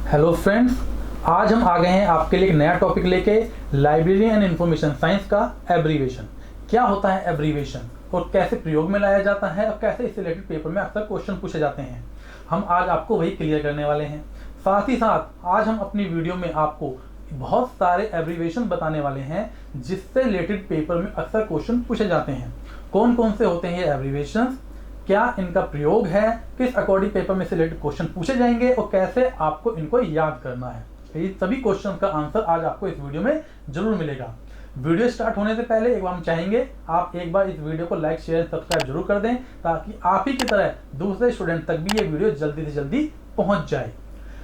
Hello friends, आज हम आ गए हैं आपके लिए एक नया टॉपिक लेके, लाइब्रेरी एंड इंफॉर्मेशन साइंस का एब्रीवेशन। क्या होता है एब्रीवेशन और कैसे प्रयोग में लाया जाता है और कैसे इससे रिलेटेड पेपर में अक्सर क्वेश्चन पूछे जाते हैं, हम आज आपको वही क्लियर करने वाले हैं। साथ ही साथ आज हम अपनी वीडियो में आपको बहुत सारे एब्रीवेशन बताने वाले हैं जिससे रिलेटेड पेपर में अक्सर क्वेश्चन पूछे जाते हैं। कौन कौन से होते हैं ये एब्रीवेशंस, क्या इनका प्रयोग है, किस अकॉर्डिंग पेपर में से रिलेटेड क्वेश्चन पूछे जाएंगे और कैसे आपको इनको याद करना है, ये सभी क्वेश्चन का आंसर आज आपको इस वीडियो में जरूर मिलेगा। वीडियो स्टार्ट होने से पहले एक बार हम चाहेंगे आप एक बार इस वीडियो को लाइक शेयर सब्सक्राइब जरूर कर दें ताकि आप ही की तरह दूसरे स्टूडेंट तक भी ये वीडियो जल्दी से जल्दी पहुंच जाए।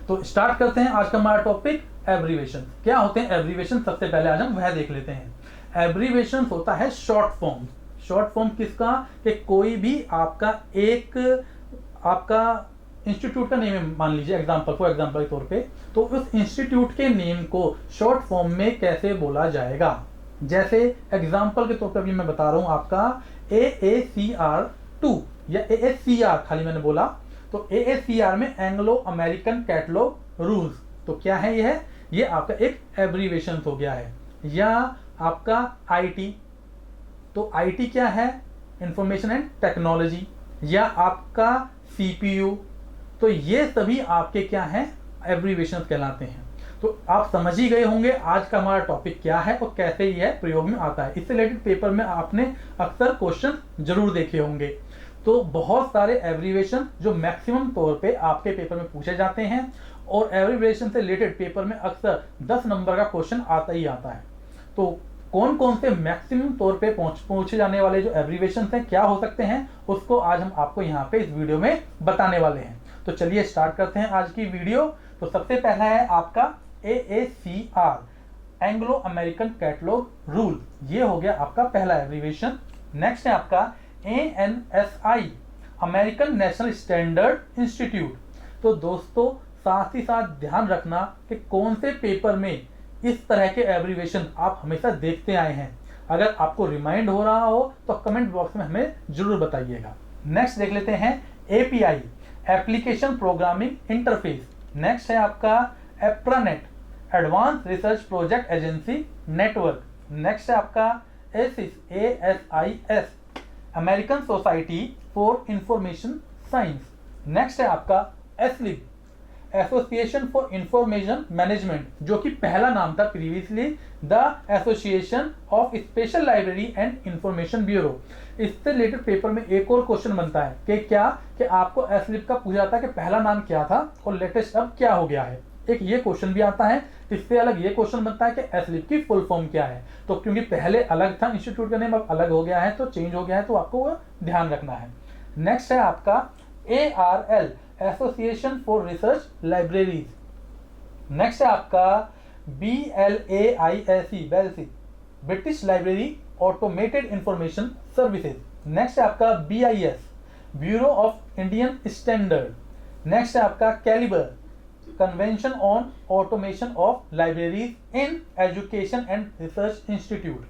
तो स्टार्ट करते हैं आज का हमारा टॉपिक एब्रीवेशन। क्या होते हैं एब्रीवेशन, सबसे पहले आज हम वह देख लेते हैं। एब्रीवेशन होता है शॉर्ट फॉर्म। शॉर्ट फॉर्म किसका, कि कोई भी आपका इंस्टीट्यूट का नेम है, मान लीजिए फॉर एग्जांपल के तौर पे, तो उस इंस्टीट्यूट के नेम को शॉर्ट फॉर्म में कैसे बोला जाएगा। जैसे एग्जांपल के तौर पे अभी मैं बता रहा हूं आपका AACR2 या AACR खाली मैंने बोला, तो AACR में एंग्लो अमेरिकन कैटलॉग रूल्स, तो क्या है ये आपका एक एब्रीवेशन हो गया है। या आपका IT, तो IT क्या है, इंफॉर्मेशन एंड टेक्नोलॉजी, या आपका CPU, तो ये सभी आपके क्या हैं, एब्रीवेशन कहलाते हैं। तो आप समझ ही गए होंगे आज का हमारा टॉपिक क्या है और कैसे यह प्रयोग में आता है। इससे रिलेटेड पेपर में आपने अक्सर क्वेश्चन जरूर देखे होंगे। तो बहुत सारे एब्रीवेशन जो मैक्सिमम तौर पे आपके पेपर में पूछे जाते हैं और एब्रीवेशन से रिलेटेड पेपर में अक्सर 10 नंबर का क्वेश्चन आता ही आता है। तो कौन कौन से मैक्सिमम तौर पे पूछे जाने वाले जो एब्रीवेशन हैं, क्या हो सकते हैं, उसको आज हम आपको यहाँ पे इस वीडियो में बताने वाले हैं। तो चलिए स्टार्ट करते हैं आज की वीडियो। तो सबसे पहला है आपका AACR, Anglo American catalogue rule, ये हो गया आपका पहला एब्रीवेशन। नेक्स्ट है आपका ANSI, American national standard institute. तो दोस्तों साथ ही साथ ध्यान रखना कि कौन से पेपर में इस तरह के एब्रीवेशन आप हमेशा देखते आए हैं। अगर आपको रिमाइंड हो रहा हो तो कमेंट बॉक्स में हमें जरूर बताइएगा। नेक्स्ट देख लेते हैं API, application programming interface. Next है आपका ARPANET, advance research project agency network. Next है आपका ASIS, American society for information science. Next है आपका ESLIB, association for information management, जो कि पहला नाम था previously the association of special library and information bureau. इससे रिलेटेड पेपर में एक और क्वेश्चन बनता है कि आपको एसलिप का पूछा जाता है कि पहला नाम क्या था और लेटेस्ट अब क्या हो गया है। एक ये क्वेश्चन भी आता है। इससे अलग ये क्वेश्चन बनता है कि एसलिप की फुल फॉर्म क्या है। तो क्योंकि पहले अलग था इंस्टीट्यूट का नेम, अब अलग हो गया है, तो चेंज हो गया है, तो आपको वो ध्यान रखना है। नेक्स्ट है आपका ARL, association for research libraries. Next है आपका BLAISE, British library automated information services. Next है आपका BIS, bureau of Indian standard. Next है आपका CALIBER, convention on automation of libraries in education and research institute.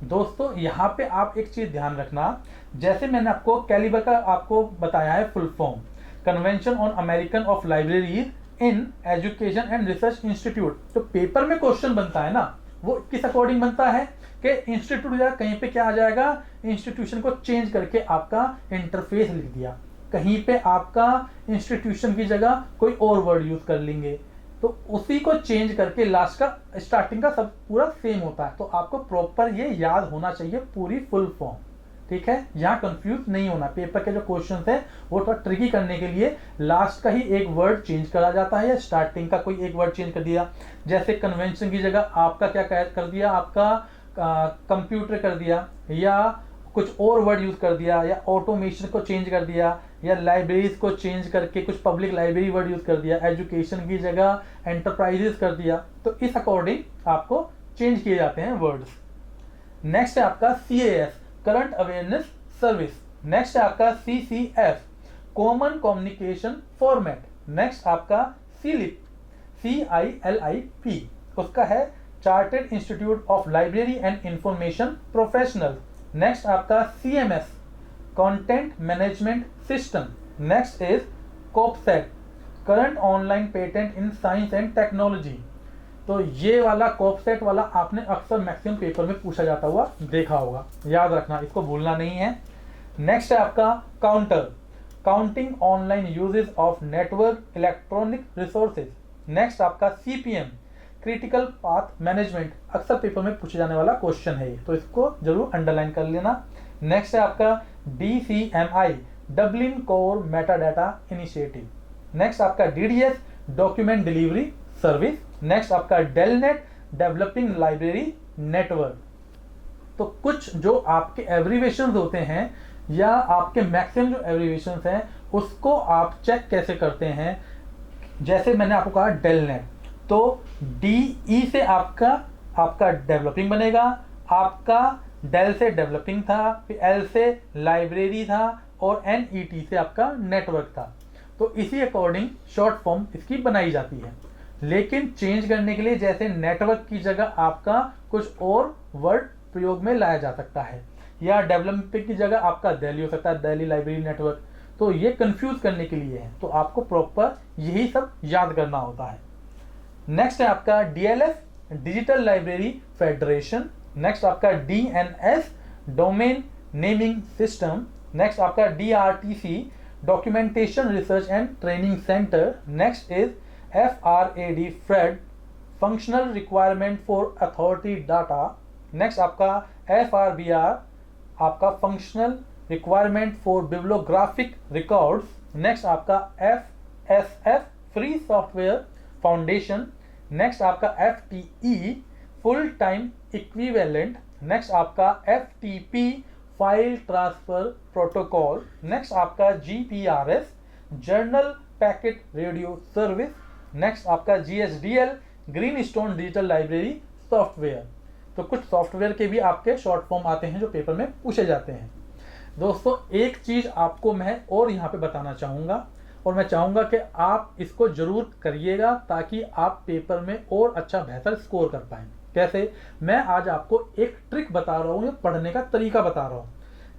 दोस्तों यहाँ पे आप एक चीज ध्यान रखना, जैसे मैंने आपको कैलिबर का आपको बताया है full form, convention on American of libraries in education and research institute. तो पेपर में क्वेश्चन बनता है ना, वो किस अकॉर्डिंग बनता है कि इंस्टीट्यूट या कहीं पे क्या आ जाएगा, इंस्टीट्यूशन को चेंज करके आपका इंटरफेस लिख दिया, कहीं पे आपका इंस्टीट्यूशन की जगह कोई और वर्ड यूज कर लेंगे, तो उसी को चेंज करके लास्ट का स्टार्टिंग का सब पूरा सेम होता है। तो आपको प्रॉपर ये याद होना चाहिए पूरी फुल फॉर्म, ठीक है। यहाँ कंफ्यूज नहीं होना। पेपर के जो क्वेश्चन है वो थोड़ा ट्रिकी करने के लिए लास्ट का ही एक वर्ड चेंज करा जाता है या स्टार्टिंग का कोई एक वर्ड चेंज कर दिया। जैसे कन्वेंशन की जगह आपका क्या कर दिया, आपका कंप्यूटर कर दिया, या कुछ और वर्ड यूज कर दिया, या ऑटोमेशन को चेंज कर दिया, या लाइब्रेरीज को चेंज करके कुछ पब्लिक लाइब्रेरी वर्ड यूज कर दिया, एजुकेशन की जगह एंटरप्राइजेस कर दिया। तो इस अकॉर्डिंग आपको चेंज किए जाते हैं वर्ड्स। नेक्स्ट है आपका CAS, current awareness service. Next है आपका CCF, common communication format. Next आपका CILIP, उसका है chartered institute of library and information professional. Next आपका CMS, content management system. Next is COPSET, current online patent in science and technology. तो ये वाला कॉपसेट वाला आपने अक्सर मैक्सिमम पेपर में पूछा जाता हुआ देखा होगा, याद रखना, इसको भूलना नहीं है। नेक्स्ट है आपका counter, counting online uses of network electronic resources. Next आपका सीपीएम, क्रिटिकल पाथ मैनेजमेंट, अक्सर पेपर में पूछे जाने वाला क्वेश्चन है, तो इसको जरूर अंडरलाइन कर लेना। नेक्स्ट है आपका DCMI, Dublin core metadata initiative. Next आपका DDS, document delivery service. Next आपका डेलनेट, डेवलपिंग लाइब्रेरी नेटवर्क। तो कुछ जो आपके एब्रीवेशंस होते हैं या आपके मैक्सिमम जो एब्रीवेशंस हैं उसको आप चेक कैसे करते हैं, जैसे मैंने आपको कहा डेलनेट, तो DE से आपका डेवलपिंग बनेगा, आपका डेल से डेवलपिंग था, फिर L से लाइब्रेरी था और NET से आपका नेटवर्क था। तो इसी अकॉर्डिंग शॉर्ट फॉर्म इसकी बनाई जाती है। लेकिन चेंज करने के लिए जैसे नेटवर्क की जगह आपका कुछ और वर्ड प्रयोग में लाया जा सकता है, या डेवलपिंग की जगह आपका दिल्ली हो सकता है, दिल्ली लाइब्रेरी नेटवर्क। तो ये कंफ्यूज करने के लिए है, तो आपको प्रॉपर यही सब याद करना होता है। नेक्स्ट है आपका DLF, digital library federation. Next आपका DNS, domain naming system. Next आपका DRTC, documentation research and training centre. Next is FRAD, FRAD, functional requirement for authority data. Next आपका FRBR, आपका functional requirement for bibliographic records. Next आपका FSF, free software foundation. Next आपका FTE, full time equivalent. Next आपका FTP, file transfer protocol. Next आपका GPRS, general packet radio service. Next आपका GSDL, Greenstone digital library software. तो कुछ software के भी आपके शॉर्ट फॉर्म आते हैं जो पेपर में पूछे जाते हैं। दोस्तों एक चीज आपको मैं और यहाँ पे बताना चाहूंगा, और मैं चाहूंगा कि आप इसको जरूर करिएगा ताकि आप पेपर में और अच्छा बेहतर स्कोर कर पाएं। कैसे? मैं आज आपको एक ट्रिक बता रहा हूँ, या पढ़ने का तरीका बता रहा हूँ,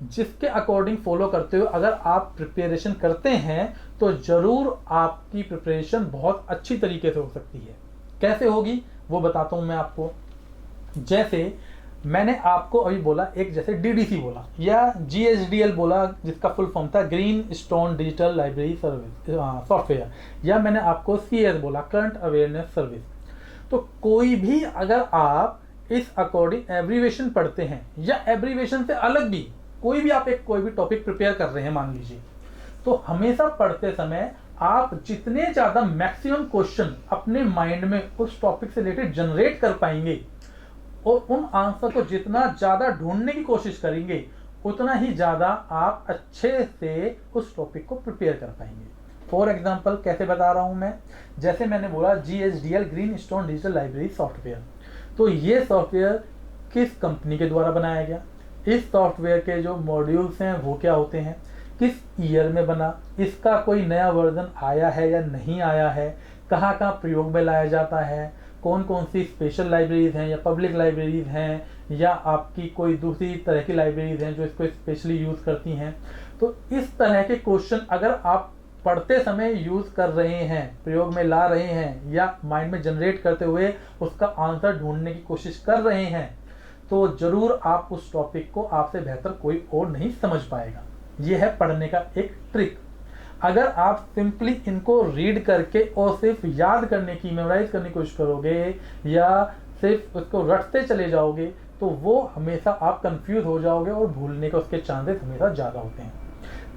जिसके अकॉर्डिंग फॉलो करते हुए अगर आप प्रिपरेशन करते हैं तो जरूर आपकी प्रिपरेशन बहुत अच्छी तरीके से हो सकती है। कैसे होगी वो बताता हूँ मैं आपको। जैसे मैंने आपको अभी बोला, एक जैसे DDC बोला या GSDL बोला, जिसका फुल फॉर्म था green stone digital library service software, या मैंने आपको CS बोला, करंट अवेयरनेस सर्विस। तो कोई भी अगर आप इस अकॉर्डिंग एब्रीवेशन पढ़ते हैं या एब्रीवेशन से अलग भी कोई भी आप कोई भी टॉपिक प्रिपेयर कर रहे हैं मान लीजिए, तो हमेशा पढ़ते समय आप जितने ज्यादा मैक्सिमम क्वेश्चन अपने माइंड में उस टॉपिक से रिलेटेड जनरेट कर पाएंगे और उन आंसर को जितना ज्यादा ढूंढने की कोशिश करेंगे, उतना ही ज्यादा आप अच्छे से उस टॉपिक को प्रिपेयर कर पाएंगे। फॉर एग्जाम्पल कैसे बता रहा हूं मैं, जैसे मैंने बोला GSDL, Greenstone digital library software, तो ये सॉफ्टवेयर किस कंपनी के द्वारा बनाया गया, इस सॉफ्टवेयर के जो मॉड्यूल्स हैं वो क्या होते हैं, किस ईयर में बना, इसका कोई नया वर्जन आया है या नहीं आया है, कहाँ कहाँ प्रयोग में लाया जाता है, कौन कौन सी स्पेशल लाइब्रेरीज हैं या पब्लिक लाइब्रेरीज हैं, या आपकी कोई दूसरी तरह की लाइब्रेरीज हैं जो इसको स्पेशली यूज़ करती हैं। तो इस तरह के क्वेश्चन अगर आप पढ़ते समय यूज़ कर रहे हैं, प्रयोग में ला रहे हैं, या माइंड में जनरेट करते हुए उसका आंसर ढूंढने की कोशिश कर रहे हैं, तो जरूर आप उस टॉपिक को आपसे बेहतर कोई और नहीं समझ पाएगा। यह है पढ़ने का एक ट्रिक। अगर आप सिंपली इनको रीड करके और सिर्फ याद करने की, मेमोराइज करने की कोशिश करोगे या सिर्फ उसको रटते चले जाओगे, तो वो हमेशा आप कंफ्यूज हो जाओगे और भूलने के उसके चांसेस हमेशा ज़्यादा होते हैं।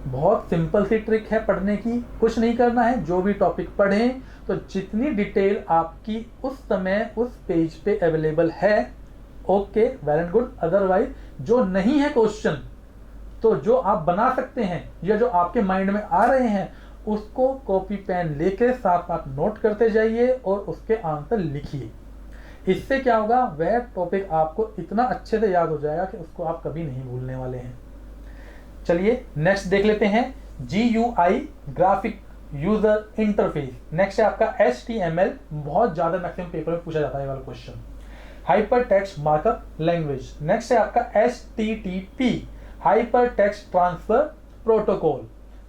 बहुत सिंपल सी ट्रिक है पढ़ने की, कुछ नहीं करना है। जो भी टॉपिक पढ़ें तो जितनी डिटेल आपकी उस समय उस पेज पे अवेलेबल है, okay, well and good. Otherwise जो नहीं है क्वेश्चन, तो जो आप बना सकते हैं या जो आपके माइंड में आ रहे हैं, उसको कॉपी पेन लेके साथ साथ नोट करते जाइए और उसके आंसर लिखिए। इससे क्या होगा, वह टॉपिक आपको इतना अच्छे से याद हो जाएगा कि उसको आप कभी नहीं भूलने वाले हैं। चलिए नेक्स्ट देख लेते हैं, GUI, graphic user interface. Next है आपका HTML, बहुत ज्यादा मैक्सिमम पेपर में पूछा जाता है वाला question. Hyper text markup language. Next है आपका HTTP, hyper text transfer protocol.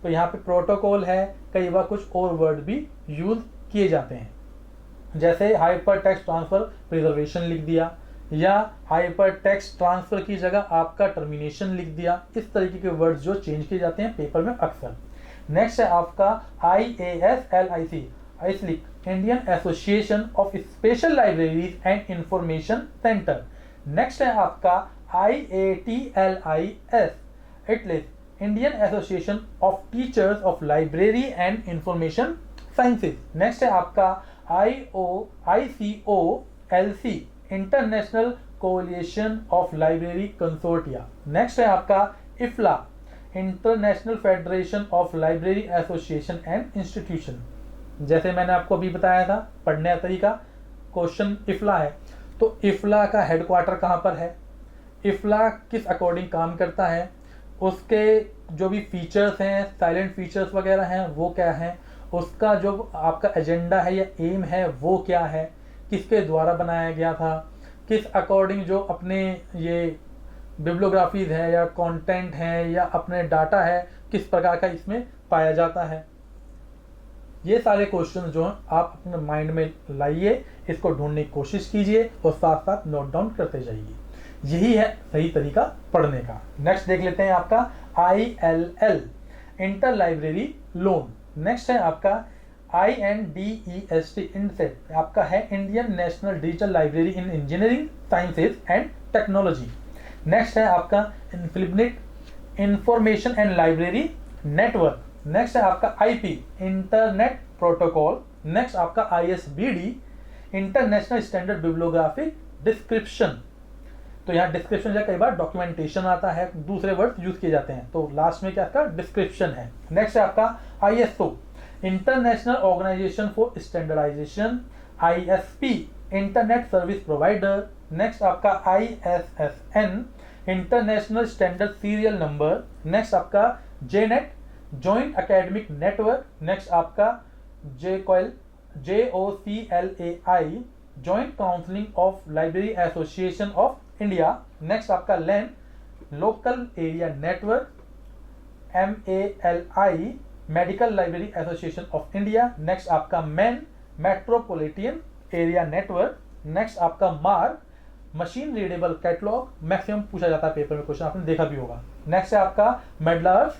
तो यहाँ पे प्रोटोकॉल है, कई बार कुछ और वर्ड भी यूज किए जाते हैं, जैसे हाइपर टेक्स्ट ट्रांसफर प्रिजर्वेशन लिख दिया, या हाइपर टेक्स्ट ट्रांसफर की जगह आपका टर्मिनेशन लिख दिया। इस तरीके के वर्ड्स जो चेंज किए जाते हैं पेपर में अक्सर। नेक्स्ट है आपका IASLIC, IASLIC, Indian association of special libraries and information centre. Next है आपका IATLIS, IATLIS, Indian association of teachers of library and information sciences. Next है आपका ICOLC, international coalition of library consortia. Next है आपका IFLA, international federation of library association and institution. जैसे मैंने आपको अभी बताया था पढ़ने का तरीका, क्वेश्चन IFLA है तो IFLA का हेडक्वार्टर कहाँ पर है, IFLA किस अकॉर्डिंग काम करता है, उसके जो भी फीचर्स हैं, साइलेंट फीचर्स वगैरह हैं वो क्या हैं, उसका जो आपका एजेंडा है या एम है वो क्या है, किसके द्वारा बनाया गया था, किस अकॉर्डिंग जो अपने ये बिब्लियोग्राफीज है या कंटेंट है या अपने डाटा है किस प्रकार का इसमें पाया जाता है। ये सारे क्वेश्चन जो हैं आप अपने माइंड में लाइए, इसको ढूंढने की कोशिश कीजिए और साथ साथ नोट डाउन करते जाइए। यही है सही तरीका पढ़ने का। नेक्स्ट देख लेते हैं आपका ILL, inter library loan. Next है आपका INDEST, INSET, आपका है Indian national digital library in engineering sciences and technology. Next है आपका infinite, information and library network. Next है आपका IP, इंटरनेट प्रोटोकॉल। नेक्स्ट आपका ISBD, international standard bibliographic description. तो यहाँ डिस्क्रिप्शन या कई बार डॉक्यूमेंटेशन आता है, दूसरे वर्ड यूज किए जाते हैं, तो लास्ट में क्या इसका डिस्क्रिप्शन है। नेक्स्ट है आपका ISO, international organisation for standardisation. ISP, internet service provider. Next आपका ISSN, international standard serial number. Next आपका JNET, joint academic network. Next आपका JOCLAI, joint counselling of library association of India. Next आपका LAN, local area network. MALI, medical library association of India. Next आपका MEN, metropolitan area network. Next आपका MAR, machine readable catalogue, maximum पूछा जाता है paper में question, आपने देखा भी होगा। नेक्स्ट है आपका MEDLARS,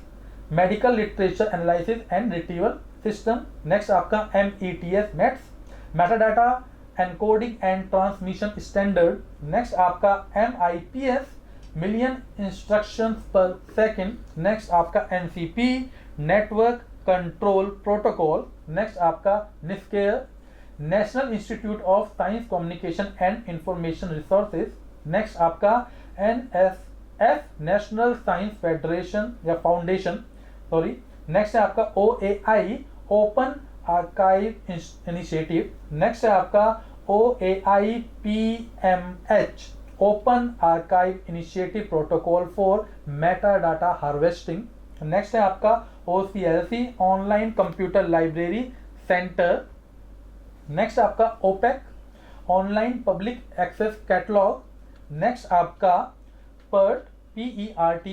medical literature analysis and retrieval system. Next आपका METS, METS, metadata encoding and transmission standard. Next आपका MIPS, मिलियन इंस्ट्रक्शंस पर सेकंड। नेक्स्ट आपका NCP, network control protocol. Next आपका NISQUER, national institute of science communication and information resources. Next आपका NSF, national science federation या foundation, sorry. Next है आपका OAI, open archive initiative. Next है आपका OAI-PMH, open archive initiative protocol for Meta data harvesting. Next है आपका OCLC, online computer library centre. Next आपका OPEC, online public access catalogue. Next आपका PERT,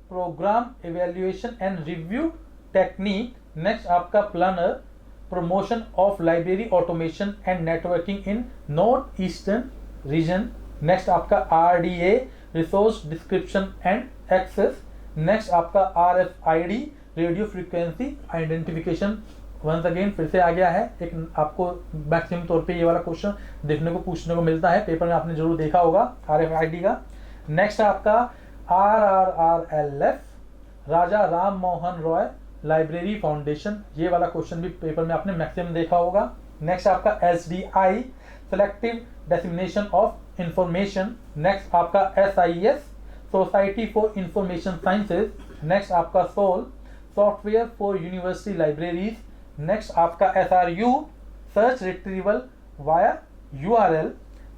programme evaluation and review technique. Next आपका PLANNER, promotion of library automation and networking in north eastern region. Next आपका RDA, resource description and access. Next आपका RFID, radio frequency identification. Once again फिर से आ गया है, एक आपको maximum तौर पे ये वाला क्वेश्चन देखने को पूछने को मिलता है पेपर में, आपने जरूर देखा होगा RFID का। नेक्स्ट आपका RRRLF, राजा राम मोहन रॉय लाइब्रेरी फाउंडेशन। ये वाला क्वेश्चन भी पेपर में आपने मैक्सिमम देखा होगा। नेक्स्ट आपका SDI, selective designation of information. Next आपका SIS, society for information sciences. Next आपका SOL, software for university libraries. Next आपका SRU, search retrieval via URL।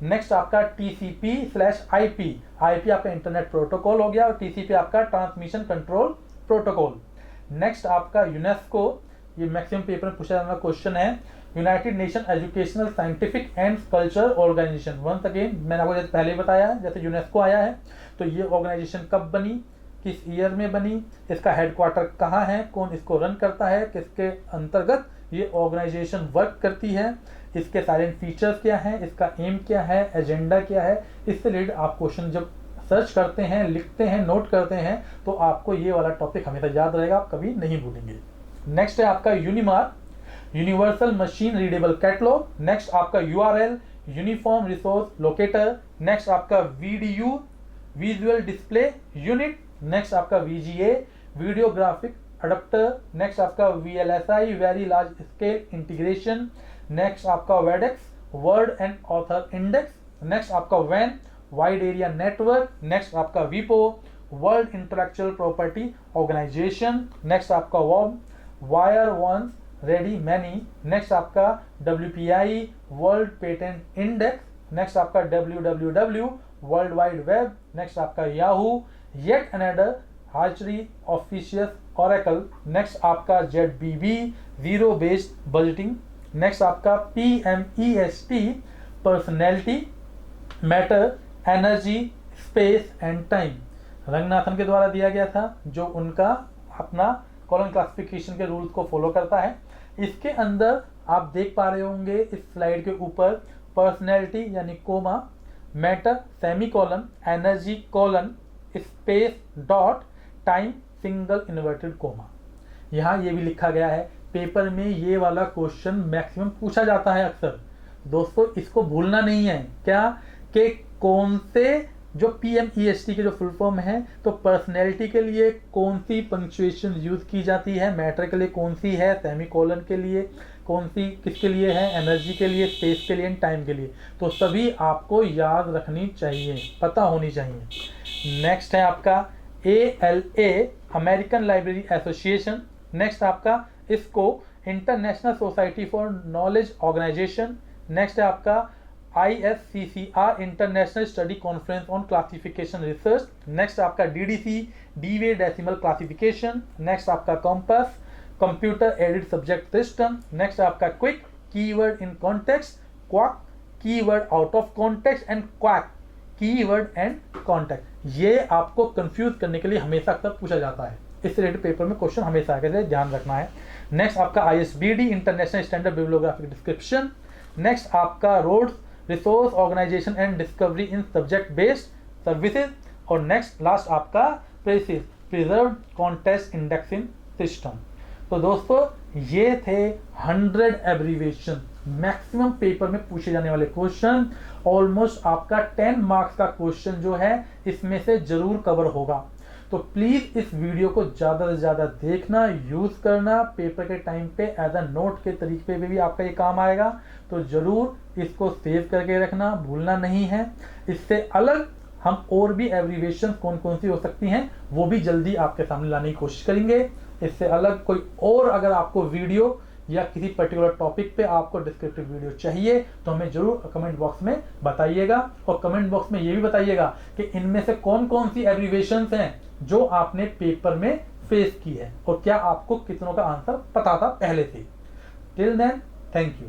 Next आपका TCP/IP, IP आपका इंटरनेट प्रोटोकॉल हो गया और TCP आपका ट्रांसमिशन कंट्रोल प्रोटोकॉल। नेक्स्ट आपका यूनेस्को, ये मैक्सिमम पेपर में पूछा जाने वाला क्वेश्चन है। United nation educational scientific and culture organisation. Once again मैंने आपको जैसे पहले बताया, जैसे यूनेस्को आया है तो ये ऑर्गेनाइजेशन कब बनी, किस ईयर में बनी, इसका हेडक्वार्टर कहाँ है, कौन इसको रन करता है, किसके अंतर्गत ये ऑर्गेनाइजेशन वर्क करती है, इसके साइलेंट फीचर्स क्या हैं, इसका एम क्या है, एजेंडा क्या है। इससे रिलेटेड आप क्वेश्चन जब सर्च करते हैं, लिखते हैं, नोट करते हैं, तो आपको ये वाला टॉपिक हमेशा याद रहेगा, आप कभी नहीं भूलेंगे। नेक्स्ट है आपका UNIMARC, universal machine readable catalogue. Next आपका URL, uniform resource locator. Next आपका VDU, visual display unit. Next आपका VGA, video graphic adapter. Next आपका VLSI, very large scale integration. Next आपका WADEX, word and author index. Next आपका वैन, wide area network. Next आपका वीपो, world intellectual property organisation. Next आपका वॉम, wire once ready many. Next आपका WPI, world patent index. Next आपका WWW, world wide web. Next आपका Yahoo, yet another hierarchy officious oracle. Next आपका ZBB, zero based budgeting. Next आपका PMEST, personality, matter, energy, space and time. Ranganathan के द्वारा दिया गया था, जो उनका अपना कॉलम क्लासिफिकेशन के रूल्स को फॉलो करता है। इसके अंदर आप देख पा रहे होंगे इस स्लाइड के ऊपर पर्सनैलिटी यानी comma, matter semicolon, energy colon, space dot, time single inverted comma. यहाँ ये भी लिखा गया है, पेपर में ये वाला क्वेश्चन मैक्सिमम पूछा जाता है अक्सर। दोस्तों इसको भूलना नहीं है, क्या कि कौन से जो PMEST के जो फुल फॉर्म है, तो पर्सनैलिटी के लिए कौन सी पंक्चुएशन यूज की जाती है, मैटर के लिए कौन सी है, सेमीकोलन के लिए कौन सी, किसके लिए है, एनर्जी के लिए, स्पेस के लिए, टाइम के लिए, तो सभी आपको याद रखनी चाहिए, पता होनी चाहिए। नेक्स्ट है आपका ALA, American library association. Next आपका इसको, international society for knowledge organisation. Next है आपका ISCCR, international study conference on classification research. Next आपका DDC, डीवे डेसिमल क्लासिफिकेशन। नेक्स्ट आपका compass, computer aided subject system. Next आपका quick, keyword in context, quack, keyword out of context, and quack, keyword and context. ये आपको confuse करने के लिए हमेशा अक्सर पूछा जाता है, इस रिलेटेड पेपर में क्वेश्चन हमेशा आगे से ध्यान रखना है। नेक्स्ट आपका ISBD, international standard bibliographic description. Next आपका ROADS, resource organisation and discovery in subject based services. और नेक्स्ट लास्ट आपका PRECIS, preserved context indexing system. तो दोस्तों ये थे 100 एब्रीविएशन, मैक्सिमम पेपर में पूछे जाने वाले क्वेश्चन। ऑलमोस्ट आपका 10 मार्क्स का क्वेश्चन जो है इसमें से जरूर कवर होगा। तो प्लीज इस वीडियो को ज्यादा से ज्यादा देखना, यूज करना, पेपर के टाइम पे एज अ नोट के तरीके पे भी आपका ये काम आएगा। तो जरूर इसको सेव करके रखना, भूलना नहीं है। इससे अलग हम और भी एब्रीविएशन कौन कौन सी हो सकती हैं वो भी जल्दी आपके सामने लाने की कोशिश करेंगे। इससे अलग कोई और अगर आपको वीडियो या किसी पर्टिकुलर टॉपिक पे आपको डिस्क्रिप्टिव वीडियो चाहिए तो हमें जरूर कमेंट बॉक्स में बताइएगा। और कमेंट बॉक्स में ये भी बताइएगा कि इनमें से कौन कौन सी एब्रीविएशंस हैं जो आपने पेपर में फेस की है और क्या आपको कितनों का आंसर पता था पहले से। Till then, thank you.